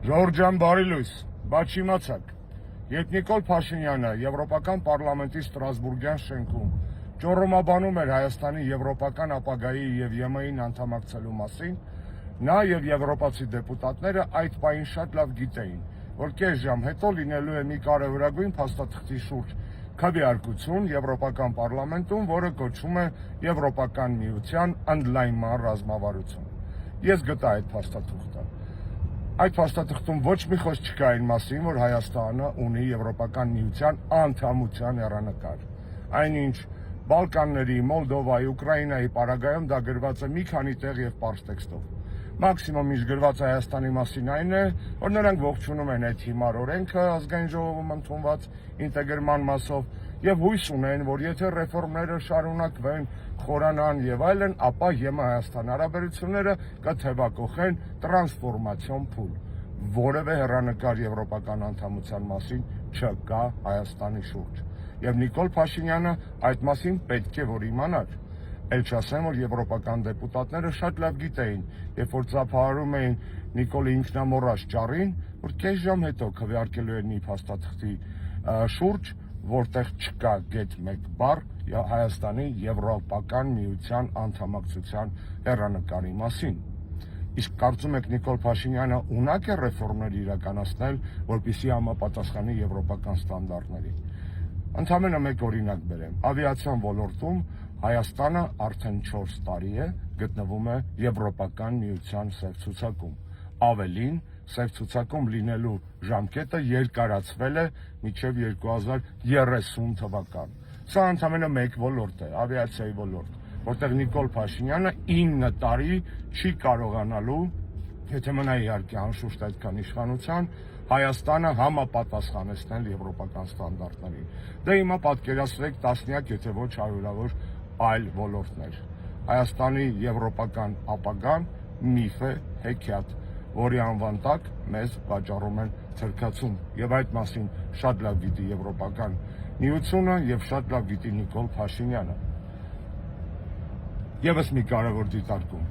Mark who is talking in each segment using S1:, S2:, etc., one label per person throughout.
S1: Ժորժան բարի լույս, բայց իմացաք, երբ Նիկոլ Փաշինյանը Եվրոպական պարլամենտի Ստրասբուրգյան շենքում ճոռոմաբանում էր Հայաստանի եվրոպական ապագայի և ԵՄ-ին անդամակցելու մասին, նա և եվրոպացի դեպուտատները այդ պահին շատ լավ գիտեին, որ կես ժամ հետո լինելու է մի կարևորագույն փաստաթղթի շուրջ քվեարկություն Եվրոպական պարլամենտում, որը կոչվում է Եվրոպական միության ընդլայնման ռազմավարություն։ Ես գտա այդ փաստաթուղթը։ Այդ փաստաթղթում ոչ մի խոսք չկա այն մասին, որ Հայաստանը ունի Եվրոպական միության անդամության հեռանկար։ Այնինչ Բալկանների, Մոլդովայի, Ուկրաինայի պարագայում դա գրված է մի քանի տեղ և պարզ տեքստով։ Մաքսիմում ինչ գրված Հայաստանի մասին այն է, որ նրանք ողջունում են այդ հիմար օրենքը ազգային ժողովում ընդունված ինտեգրման մասով և հույս ունեն, որ եթե ռեֆորմները շարունակվեն, խորանան և այլն, ապա ԵՄ-Հայաստան հարաբերությունները կթևակոխեն տրանսֆորմացիոն փուլ։ Որևէ հեռանկար եվրոպական անդամության մասին չկա Հայաստանի շուրջ։ Եվ Նիկոլ Փաշինյանը այդ մասին պետք է որ իմանար։ Էլ չասեմ, որ եվրոպական դեպուտատները շատ լավ գիտեին, երբ որ ծափահարում էին Նիկոլի ինքնամոռաջ ճառին, որ կես ժամ հետո քվեարկելու են մի փաստաթղթի շուրջ, որտեղ չկա գեթ մեկ բառ Հայաստանի Եվրոպական միության անդամակցության հեռանկարի մասին։ Իսկ կարծում եք Նիկոլ Փաշինյանը ունակ է ռեֆորմներ իրականացնել, որպեսզի համապատասխանի եվրոպական ստանդարտներին։ Ընդամենը մեկ օրինակ բերեմ։ Ավիացիոն ոլորտում Հայաստանը արդեն 4 տարի է գտնվում է Եվրոպական միության սև ցուցակում։ Ավելին, սև ցուցակում լինելու ժամկետը երկարացվել է մինչև 2030 թվական։ Սա ընդամենը մեկ ոլորտ է, ավիացիայի ոլորտ, որտեղ Նիկոլ Փաշինյանը 9 տարի չի կարողանալու, եթե մնա իհարկե անշուշտ այդքան իշխանության, Հայաստանը համապատասխանեցնել եվրոպական ստանդարտներին։ Դե հիմա պատկերացրեք տասնյակ, եթե ոչ հարյուրավոր այլ ոլորտներ։ Հայաստանի եվրոպական ապագան միֆ է, հեքիաթ, որի անվան տակ մեզ վաճառում են թրքացում, եւ այդ մասին շատ լավ գիտի Եվրոպական միությունը եւ շատ լավ գիտի Նիկոլ Փաշինյանը։ Եվս մի կարևոր դիտարկում։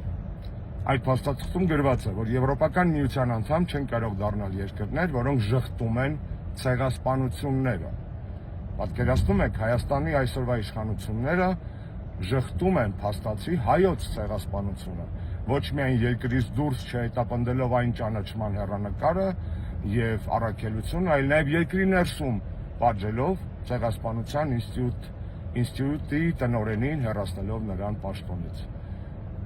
S1: Այդ փաստաթղթում գրված է, որ Եվրոպական միության անդամ չեն կարող դառնալ երկրներ, որոնք ժխտում են ցեղասպանությունները։ Պատկերացնում եք, Հայաստանի այսօրվա իշխանությունները ժխտում են փաստացի հայոց ցեղասպանությունը, ոչ միայն երկրից դուրս չհետապնդելով այն ճանաչման հեռանկարը եւ առաքելությունը, այլ նաեւ երկրի ներսում պատժելով ցեղասպանության ինստիտուտի տնօրենին, հեռացնելով նրան պաշտոնից։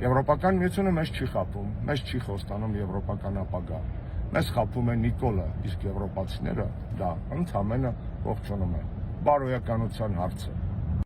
S1: Եվրոպական միությունը մեզ չի խաբում, մեզ չի խոստանում եվրոպական ապագա։ Մեզ խաբում է Նիկոլը, իսկ եվրոպացիները դա ընդամենը ողջունում են։ Բարոյականության հարց է։